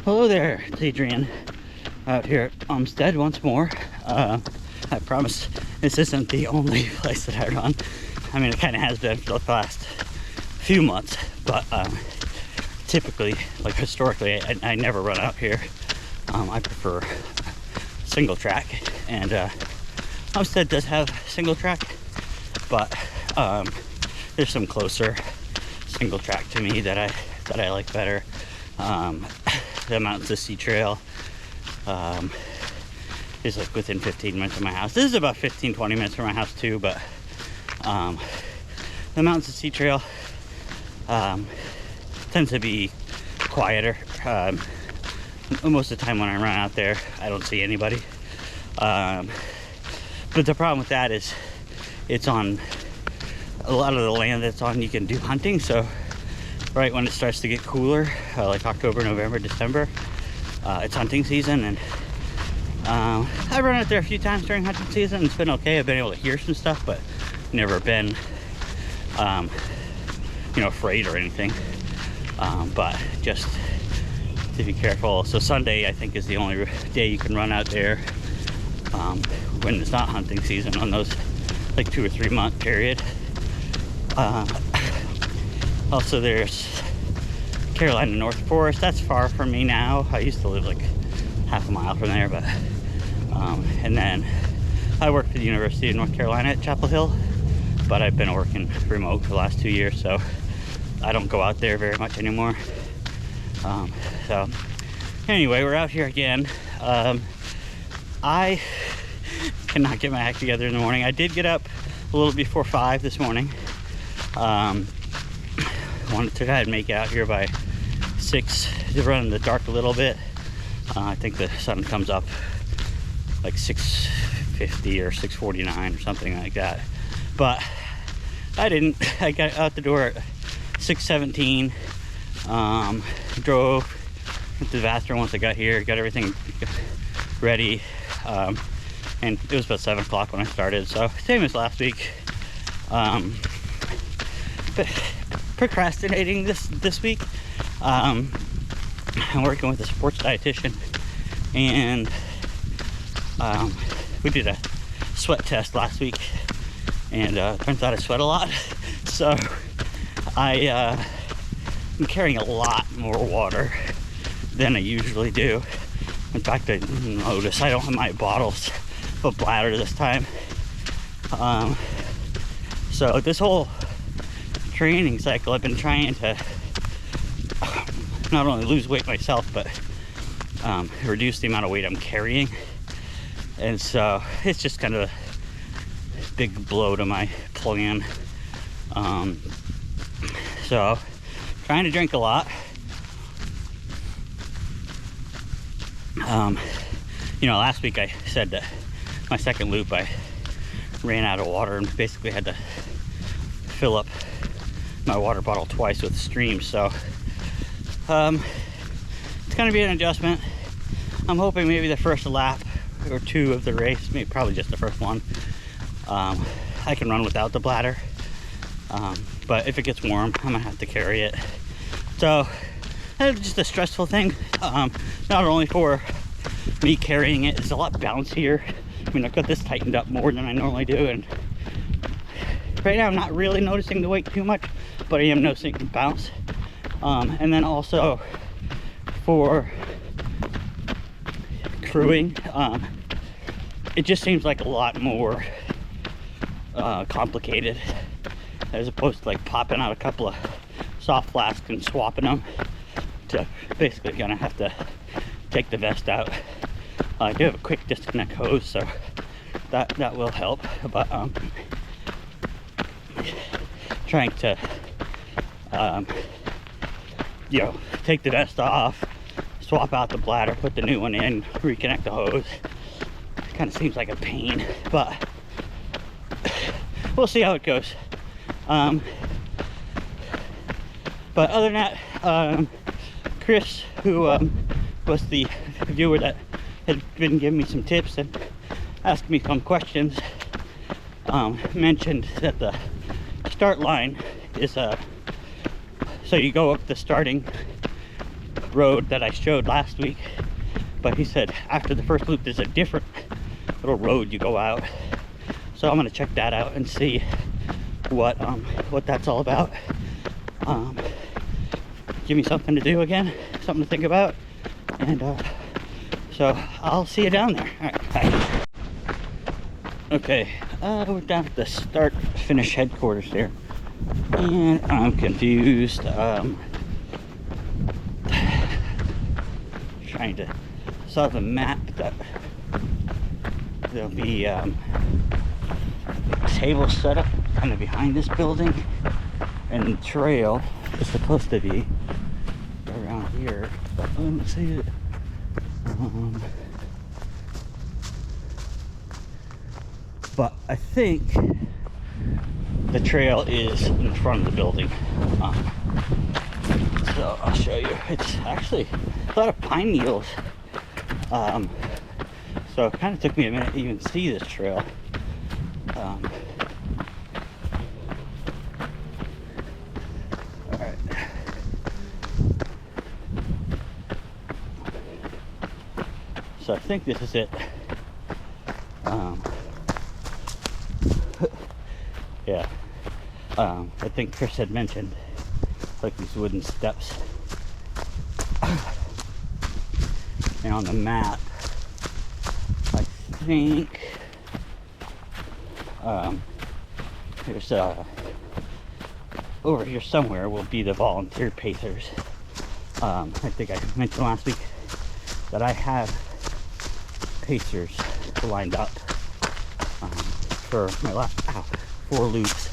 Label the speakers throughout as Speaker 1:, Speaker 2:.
Speaker 1: Hello there, it's Adrian out here at Umstead once more. I promise this isn't the only place that I run. I mean, it kind of has been for the past few months, but typically, like historically, I never run out here. I prefer single track, and Umstead does have single track, but there's some closer single track to me that I like better. The Mountains to Sea Trail is like within 15 minutes of my house. This is about 15-20 minutes from my house too, but the Mountains to Sea Trail tends to be quieter. Most of the time when I run out there, I don't see anybody. But the problem with that is it's on a lot of the land that's on, you can do hunting. So right when it starts to get cooler, like October, November, December, it's hunting season, and I've run out there a few times during hunting season. It's been okay. I've been able to hear some stuff, but never been, afraid or anything. But just to be careful. So Sunday, I think, is the only day you can run out there when it's not hunting season, on those like 2 or 3 month period. Also, there's Carolina North Forest. That's far from me now. I used to live like half a mile from there, but and then I work for the University of North Carolina at Chapel Hill, but I've been working remote for the last 2 years, so I don't go out there very much anymore. So anyway, we're out here again. I cannot get my act together in the morning. I did get up a little before 5 this morning. Wanted to go ahead and make it out here by 6 to run in the dark a little bit. I think the sun comes up like 6:50 or 6:49 or something like that, but I didn't. I got out the door at 6:17. Drove, went to the bathroom once I got here, got everything ready, and it was about 7 o'clock when I started, so same as last week. But procrastinating this week. I'm working with a sports dietitian, and we did a sweat test last week, and turns out I sweat a lot. So I'm carrying a lot more water than I usually do. In fact, I noticed I don't have my bottles of bladder this time. So this whole training cycle, I've been trying to not only lose weight myself, but reduce the amount of weight I'm carrying. And so it's just kind of a big blow to my plan. So trying to drink a lot. Last week I said that my second loop I ran out of water and basically had to fill up my water bottle twice with Stream. So it's going to be an adjustment. I'm hoping maybe the first lap or two of the race, maybe probably just the first one, I can run without the bladder. But if it gets warm, I'm gonna have to carry it. So that's just a stressful thing. Not only for me carrying it, it's a lot bouncier. I mean, I've got this tightened up more than I normally do, and right now I'm not really noticing the weight too much, but I am noticing the bounce. And then also for crewing, it just seems like a lot more complicated, as opposed to like popping out a couple of soft flasks and swapping them, to basically gonna have to take the vest out. I do have a quick disconnect hose, so that will help, but trying to take the vest off, swap out the bladder, put the new one in, reconnect the hose. Kind of seems like a pain, but we'll see how it goes. But other than that, Chris, who was the viewer that had been giving me some tips and asking me some questions, mentioned that the start line is so you go up the starting road that I showed last week, but he said after the first loop there's a different little road you go out. So I'm gonna check that out and see what that's all about. Give me something to do again, something to think about, and so I'll see you down there. All right, bye. Okay, we're down at the start finish headquarters there, and I'm confused. Trying to saw the map that there'll be table set up kind of behind this building, and the trail is supposed to be around here, but let me see it. But I think the trail is in front of the building. So I'll show you. It's actually a lot of pine needles. So it kind of took me a minute to even see this trail. Alright. So I think this is it. Yeah. I think Chris had mentioned like these wooden steps. And on the map, I think there's over here somewhere will be the volunteer pacers. I think I mentioned last week that I have pacers lined up for my last 4 loops.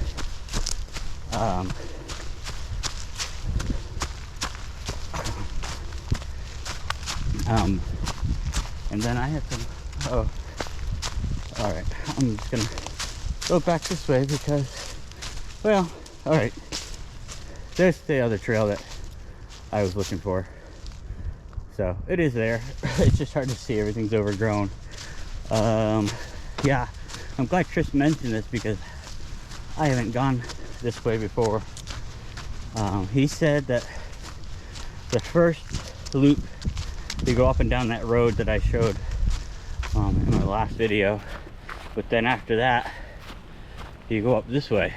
Speaker 1: And then I have to, alright, I'm just gonna go back this way because, well, alright, there's the other trail that I was looking for. So, it is there. It's just hard to see, everything's overgrown. Yeah, I'm glad Chris mentioned this because I haven't gone this way before. He said that the first loop, you go up and down that road that I showed in my last video, but then after that you go up this way.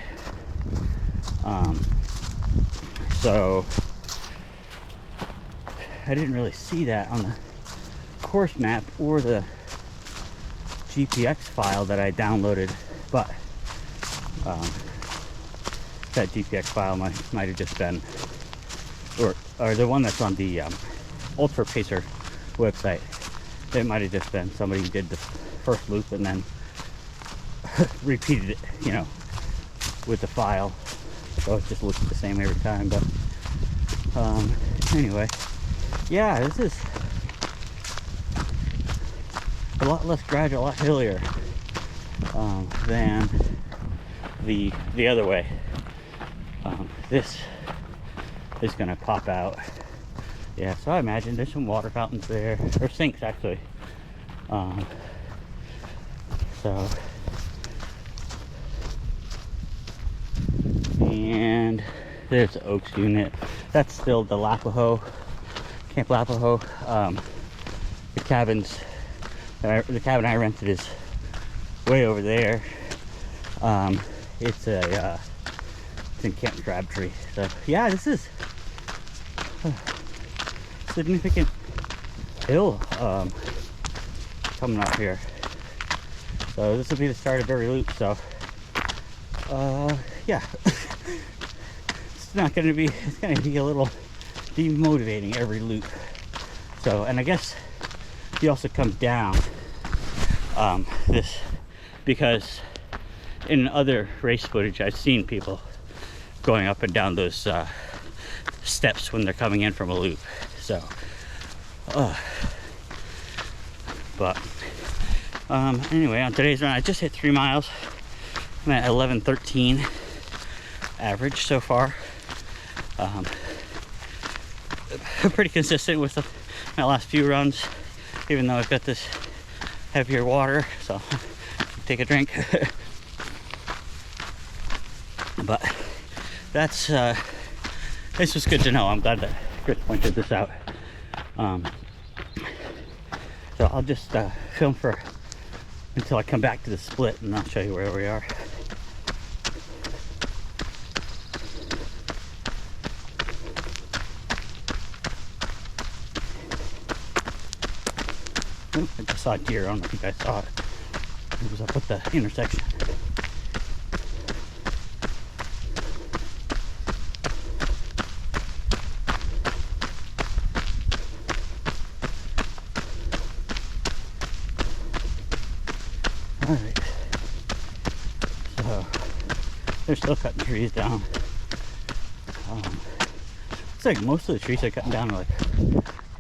Speaker 1: So I didn't really see that on the course map or the GPX file that I downloaded, but that GPX file might have just been, or the one that's on the Ultra Pacer website, it might have just been somebody who did the first loop and then repeated it, you know, with the file, so it just looks the same every time. But anyway, yeah, this is a lot less gradual, a lot hillier than the other way. This is gonna pop out. Yeah, so I imagine there's some water fountains there, or sinks actually. So, and there's the Oaks unit. That's still the Lapaho, Camp Lapaho. The cabins, the cabin I rented is way over there. It's in Camp Crabtree. So yeah, this is significant hill coming up here. So this will be the start of every loop. So yeah, it's gonna be a little demotivating every loop. So, and I guess you also come down this, because in other race footage I've seen people going up and down those steps when they're coming in from a loop. So but anyway, on today's run I just hit 3 miles. I'm at 11:13 average so far. Pretty consistent with my last few runs, even though I've got this heavier water, so take a drink. But that's this was good to know. I'm glad that Chris pointed this out. Um, so I'll just film for until I come back to the split, and I'll show you where we are. Oh, I just saw a deer. I don't know if you guys saw it. It was up at the intersection. Alright, so they're still cutting trees down. It's like most of the trees they're cutting down are like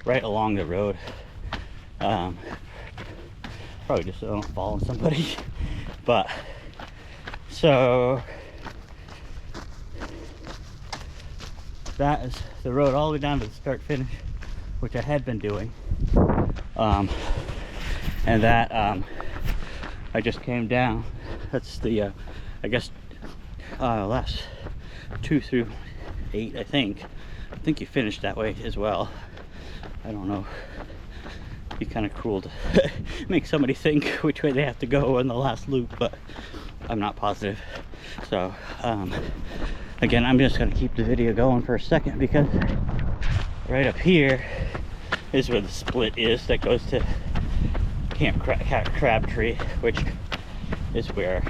Speaker 1: right along the road. Probably just so they don't fall on somebody. But so that is the road all the way down to the start finish, which I had been doing. And that I just came down. That's the I guess last 2 through 8, I think you finished that way as well. I don't know. It'd be kind of cruel to make somebody think which way they have to go in the last loop, but I'm not positive. So again, I'm just going to keep the video going for a second, because right up here is where the split is that goes to Camp Crabtree, which is where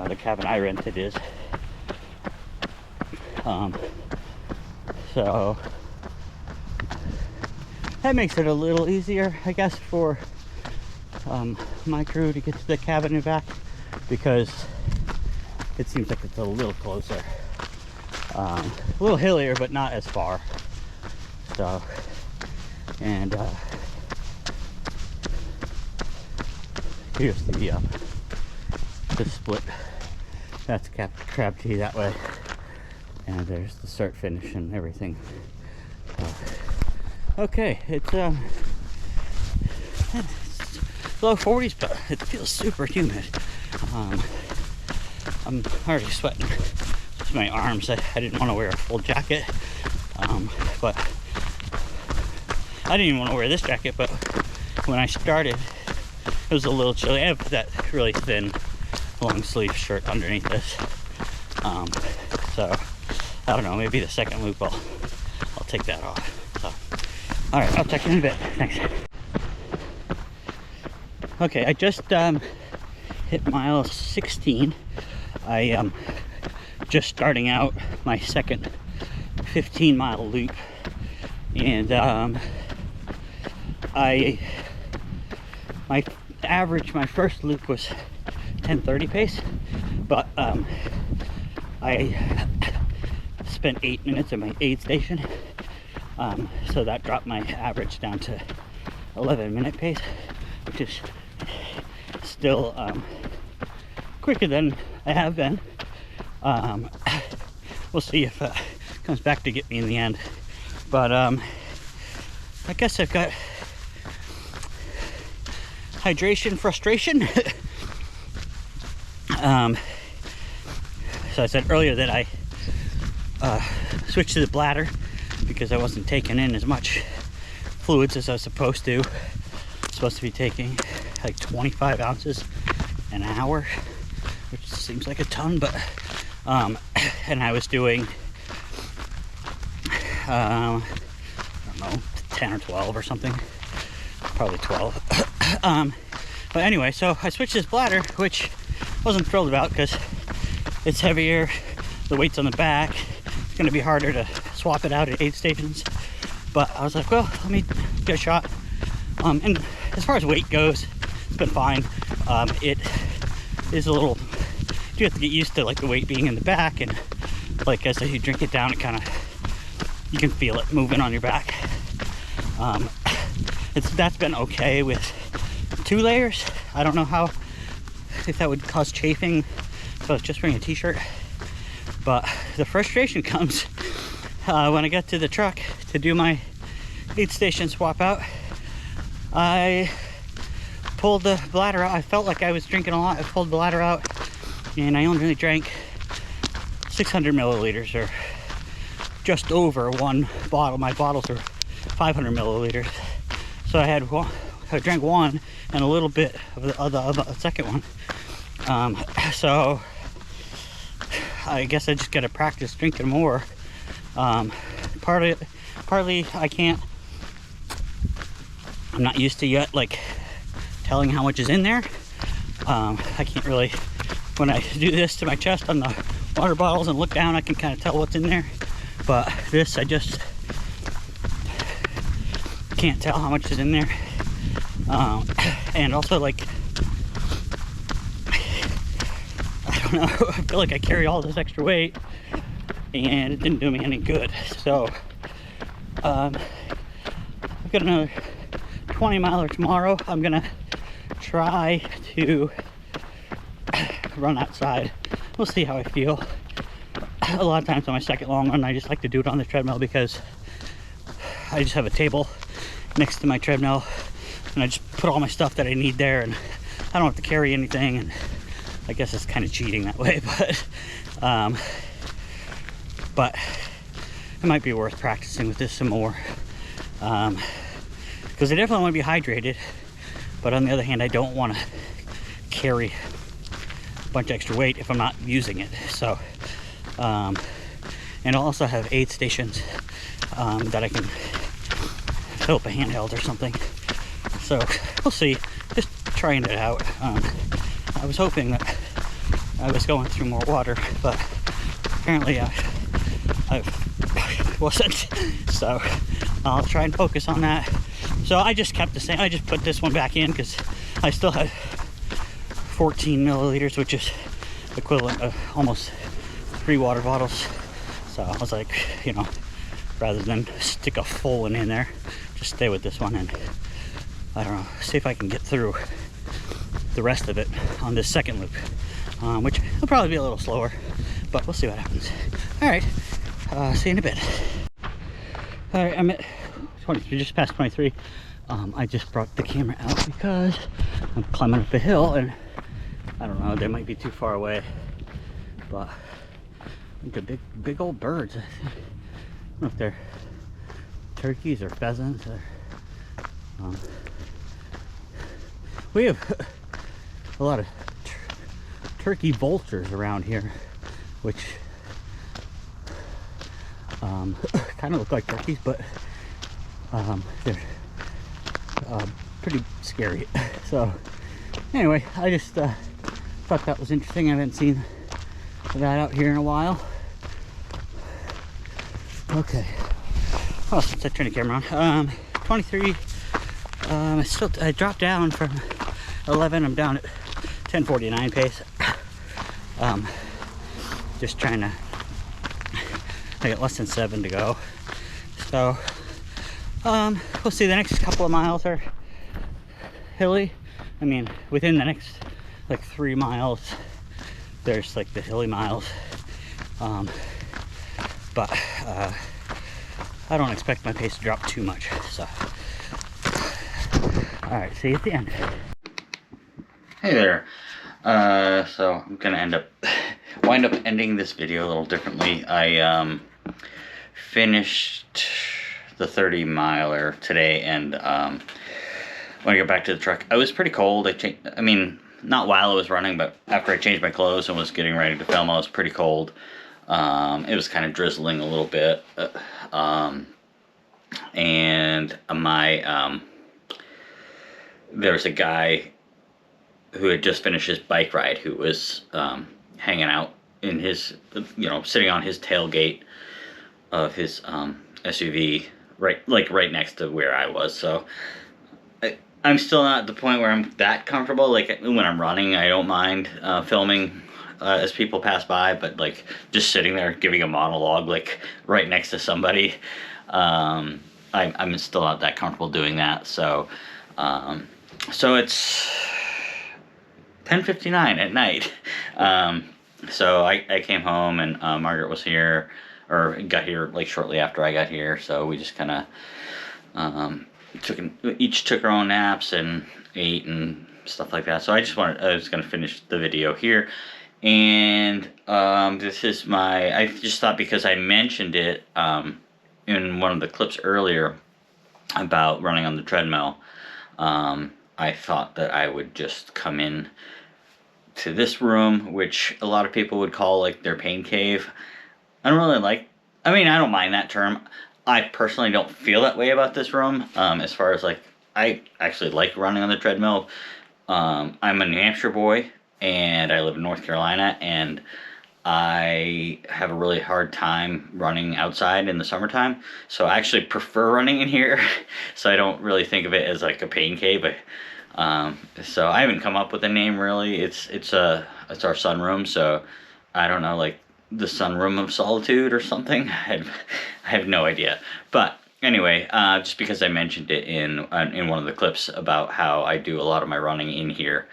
Speaker 1: the cabin I rented is. So that makes it a little easier, I guess, for my crew to get to the cabin and back, because it seems like it's a little closer. A little hillier, but not as far. So, and here's the split. That's Crabtree that way, and there's the start finish and everything. Okay, it's low 40s, but it feels super humid. I'm already sweating just my arms. I didn't want to wear a full jacket, but I didn't even want to wear this jacket. But when I started, it was a little chilly. I have that really thin long sleeve shirt underneath this, so I don't know, maybe the second loop I'll take that off. So all right, I'll check in a bit. Thanks. Okay, I just hit mile 16. I am just starting out my second 15-mile loop, and my first loop was 10:30 pace, but I spent 8 minutes at my aid station, so that dropped my average down to 11-minute pace, which is still quicker than I have been. We'll see if it comes back to get me in the end, but I guess I've got hydration frustration. So I said earlier that I switched to the bladder because I wasn't taking in as much fluids as I was supposed to. I'm supposed to be taking like 25 ounces an hour, which seems like a ton, but and I was doing I don't know, 10 or 12 or something, probably 12. But anyway, so I switched this bladder, which I wasn't thrilled about because it's heavier, the weight's on the back, it's going to be harder to swap it out at aid stations, but I was like, well, let me get a shot. And as far as weight goes, it's been fine. It is a little, you have to get used to like the weight being in the back, and like as you drink it down, it kind of, you can feel it moving on your back. That's been okay with 2 layers. I don't know if that would cause chafing, so I was just wearing a t-shirt. But the frustration comes when I get to the truck to do my aid station swap out. I pulled the bladder out. I felt like I was drinking a lot. I pulled the bladder out, and I only really drank 600 milliliters, or just over one bottle. My bottles are 500 milliliters. So I drank one and a little bit of the second one. So I guess I just gotta practice drinking more. Partly I'm not used to yet, like, telling how much is in there. I can't really, when I do this to my chest on the water bottles and look down, I can kind of tell what's in there. But this, I just can't tell how much is in there. And also, like, I don't know, I feel like I carry all this extra weight and it didn't do me any good. So I've got another 20 miler tomorrow. I'm gonna try to run outside. We'll see how I feel. A lot of times on my second long run, I just like to do it on the treadmill because I just have a table next to my treadmill and I just put all my stuff that I need there, and I don't have to carry anything, and I guess it's kind of cheating that way, but it might be worth practicing with this some more, because I definitely want to be hydrated, but on the other hand, I don't want to carry a bunch of extra weight if I'm not using it. So and I'll also have aid stations that I can fill up a handheld or something. So we'll see, just trying it out. I was hoping that I was going through more water, but apparently I wasn't. So I'll try and focus on that. So I just kept the same. I just put this one back in because I still had 14 milliliters, which is equivalent of almost 3 water bottles. So I was like, you know, rather than stick a full one in there, just stay with this one and, I don't know, see if I can get through the rest of it on this second loop, which will probably be a little slower, but we'll see what happens. All right, see you in a bit. All right, I'm at 23, just past 23. I just brought the camera out because I'm climbing up a hill, and I don't know, they might be too far away, but I think they're big old birds. I don't know if they're turkeys or pheasants or, we have a lot of turkey vultures around here, which kind of look like turkeys, but they're pretty scary. So anyway, I just thought that was interesting. I haven't seen that out here in a while. Okay, well, since I turned the camera on, 23. I dropped down from 11. I'm down at 10:49 pace. Just trying to, I got less than 7 to go. So we'll see. The next couple of miles are hilly. I mean, within the next like 3 miles there's like the hilly miles, but I don't expect my pace to drop too much. So all right, see you at the end. Hey there. So I'm gonna wind up ending this video a little differently. I finished the 30 miler today, and when I got back to the truck, I was pretty cold. I mean, not while I was running, but after I changed my clothes and was getting ready to film, I was pretty cold. It was kind of drizzling a little bit, and my there's a guy who had just finished his bike ride who was hanging out in his, sitting on his tailgate of his SUV, right next to where I was. So I'm still not at the point where I'm that comfortable. Like when I'm running, I don't mind filming as people pass by, but like just sitting there giving a monologue like right next to somebody, I'm still not that comfortable doing that. So so it's 10:59 at night. So I came home, and Margaret was here, or got here like shortly after I got here. So we just kind of each took our own naps and ate and stuff like that. So I was gonna finish the video here, and this is I just thought, because I mentioned it in one of the clips earlier, about running on the treadmill, I thought that I would just come in to this room, which a lot of people would call like their pain cave. I don't really like, I mean, I don't mind that term. I personally don't feel that way about this room. As far as like, I actually like running on the treadmill. I'm a New Hampshire boy, and I live in North Carolina, and I have a really hard time running outside in the summertime. So I actually prefer running in here. So I don't really think of it as like a pain cave. So I haven't come up with a name really. It's our sunroom. So I don't know, like the sunroom of solitude or something. I have no idea. But anyway, just because I mentioned it in one of the clips about how I do a lot of my running in here.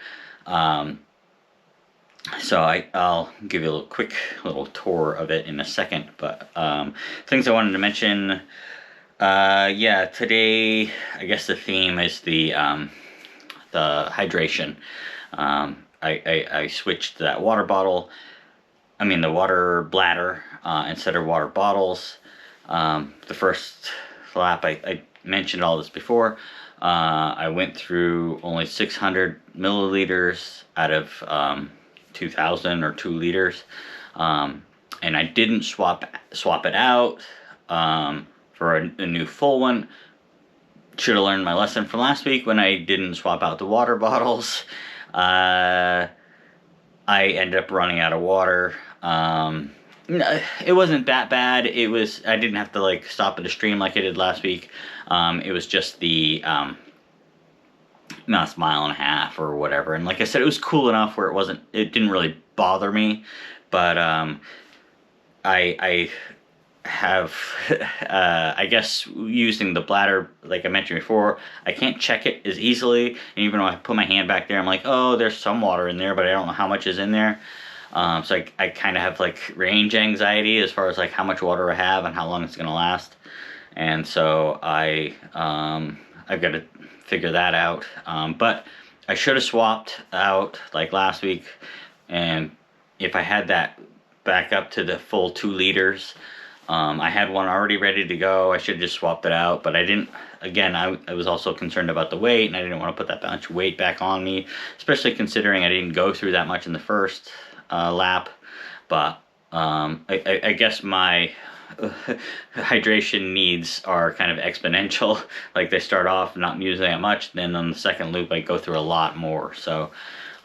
Speaker 1: So I'll give you a quick little tour of it in a second. But things I wanted to mention. Yeah, today I guess the theme is the hydration. I switched that water bottle. I mean the water bladder instead of water bottles. The first lap, I mentioned all this before. I went through only 600 milliliters out of 2,000 or 2 liters, and I didn't swap it out for a new full one. Should have learned my lesson from last week when I didn't swap out the water bottles. I ended up running out of water. It wasn't that bad. I didn't have to like stop at a stream like I did last week. It was just the last mile and a half or whatever. And like I said, it was cool enough where it didn't really bother me. But I have, I guess, using the bladder, like I mentioned before, I can't check it as easily. And even when I put my hand back there, I'm like, oh, there's some water in there, but I don't know how much is in there. So I kind of have like range anxiety as far as like how much water I have and how long it's going to last. And so I've got to figure that out. But I should have swapped out like last week. And if I had that back up to the full 2 liters, I had one already ready to go. I should have just swapped it out, but I didn't. Again, I was also concerned about the weight, and I didn't want to put that much weight back on me, especially considering I didn't go through that much in the first lap. But I guess my hydration needs are kind of exponential. Like they start off not using that much, then on the second loop I go through a lot more. So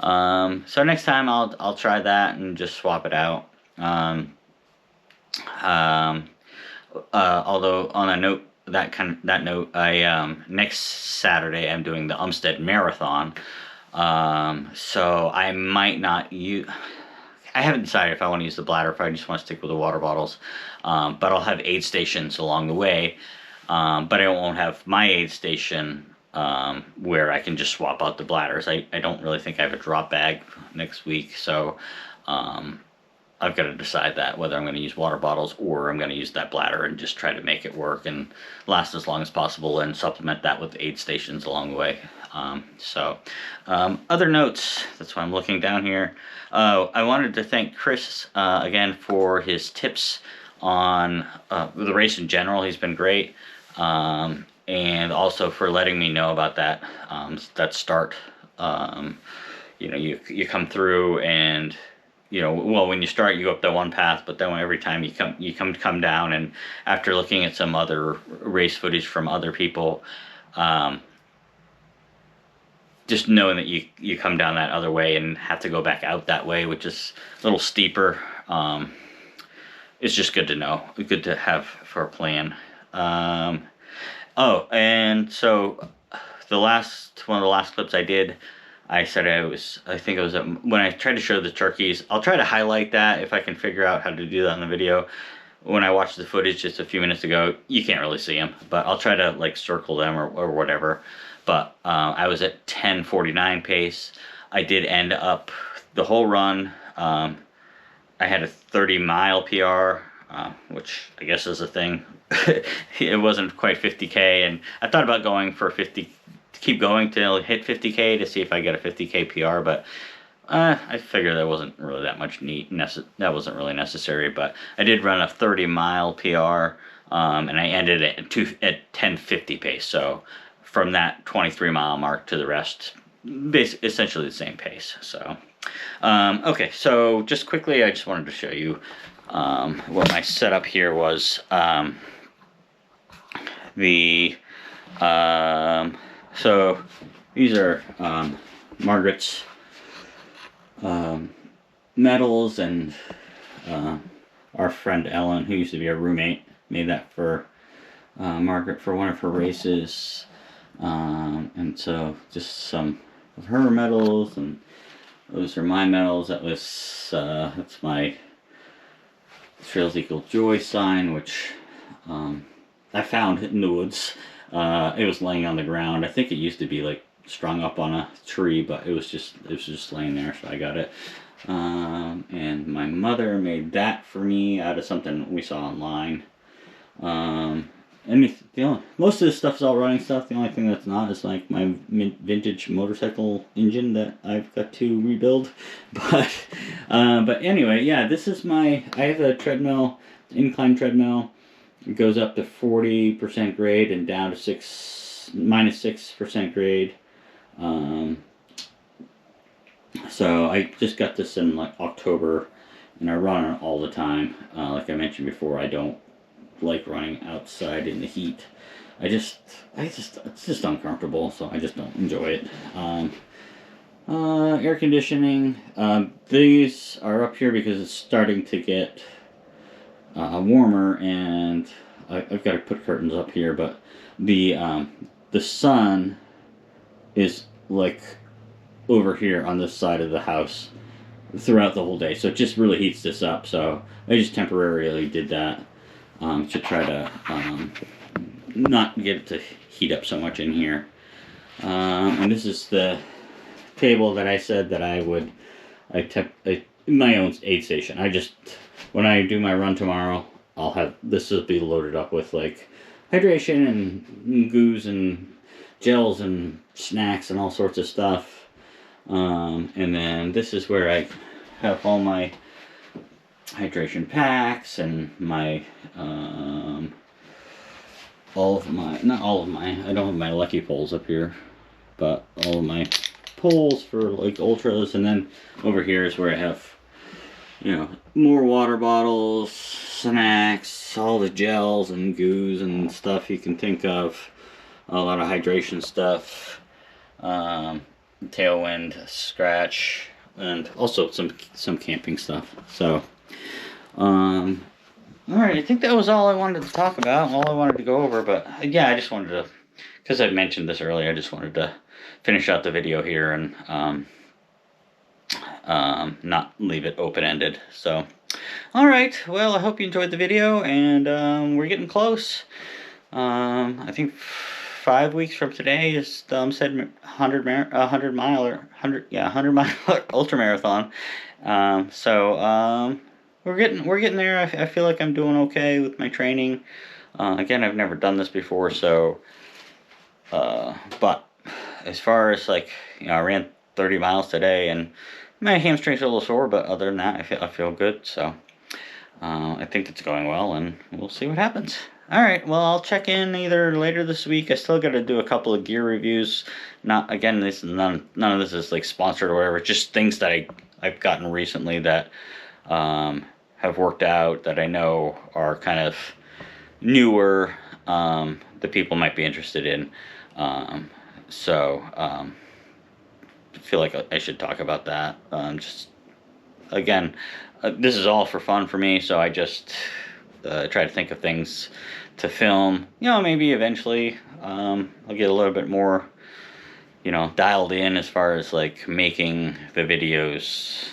Speaker 1: so next time I'll try that and just swap it out. Although on that note, I next Saturday I'm doing the Umstead marathon. So I might not use. I haven't decided if I want to use the bladder, if I just want to stick with the water bottles. But I'll have aid stations along the way. But I won't have my aid station where I can just swap out the bladders. I don't really think I have a drop bag next week, so I've got to decide that whether I'm going to use water bottles or I'm going to use that bladder and just try to make it work and last as long as possible and supplement that with aid stations along the way. Other notes, that's why I'm looking down here. I wanted to thank Chris again for his tips on the race in general. He's been great. And also for letting me know about that start. You come through and well, when you start, you go up that one path, but then every time you come down, and after looking at some other race footage from other people, just knowing that you come down that other way and have to go back out that way, which is a little steeper, it's just good to know, good to have for a plan. Oh, and so one of the last clips I did, I said I think it was when I tried to show the turkeys. I'll try to highlight that if I can figure out how to do that in the video. When I watched the footage just a few minutes ago, you can't really see them, but I'll try to like circle them or whatever. But I was at 10:49 pace. I did end up the whole run. I had a 30-mile PR, which I guess is a thing. It wasn't quite 50K, and I thought about going for 50. Keep going till hit 50K to see if I get a 50K PR, but I figured that wasn't really that much that wasn't really necessary. But I did run a 30-mile PR, and I ended it at 10:50 pace. So from that 23-mile mark to the rest, basically essentially the same pace. So okay, so just quickly, I just wanted to show you what my setup here was. So these are Margaret's medals, and our friend Ellen, who used to be our roommate, made that for Margaret for one of her races. And so just some of her medals, and those are my medals. That's my Trails Equal Joy sign, which I found in the woods. It was laying on the ground. I think it used to be like strung up on a tree, but it was just laying there, so I got it. And my mother made that for me out of something we saw online. Most of this stuff is all running stuff. The only thing that's not is like my vintage motorcycle engine that I've got to rebuild. But anyway, yeah, this is I have a treadmill, incline treadmill. It goes up to 40% grade and down to -6% grade. So I just got this in like October, and I run it all the time. Like I mentioned before, I don't like running outside in the heat. It's just uncomfortable, so I just don't enjoy it. Air conditioning. These are up here because it's starting to get warmer, and I've got to put curtains up here, but the sun is like over here on this side of the house throughout the whole day, so it just really heats this up. So I just temporarily did that to try to not get it to heat up so much in here. And this is the table that I said that my own aid station. When I do my run tomorrow, this will be loaded up with like hydration and goos and gels and snacks and all sorts of stuff. And then this is where I have all my hydration packs and my I don't have my Lucky poles up here, but all of my poles for like ultras. And then over here is where I have, more water bottles, snacks, all the gels and goos and stuff you can think of, a lot of hydration stuff, Tailwind, Scratch, and also some camping stuff. So alright, I think that was all I wanted to talk about, all I wanted to go over. But yeah, I just wanted to, because I mentioned this earlier, I just wanted to finish out the video here and not leave it open-ended. So alright, well, I hope you enjoyed the video, and we're getting close. I think 5 weeks from today is the Umstead 100 mile ultra marathon. So we're getting there. I feel like I'm doing okay with my training. Again, I've never done this before, so but as far as like, I ran 30 miles today, and my hamstrings are a little sore, but other than that, I feel good. So I think it's going well, and we'll see what happens. Alright, well, I'll check in either later this week. I still got to do a couple of gear reviews. None of this is like sponsored or whatever. Just things that I've gotten recently that have worked out, that I know are kind of newer, that people might be interested in. So I feel like I should talk about that. Again, this is all for fun for me, so I just try to think of things to film. Maybe eventually I'll get a little bit more, dialed in as far as like making the videos.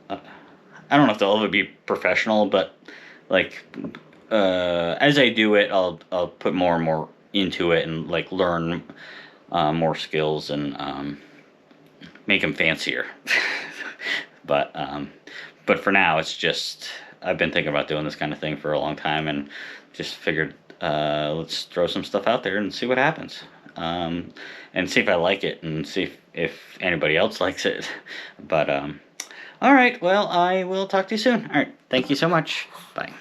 Speaker 1: I don't know if they'll ever be professional, but like as I do it, I'll put more and more into it, and like learn more skills, and make them fancier. But for now, it's just, I've been thinking about doing this kind of thing for a long time, and just figured let's throw some stuff out there and see what happens, and see if I like it, and see if anybody else likes it. But alright, well, I will talk to you soon. Alright, thank you so much. Bye.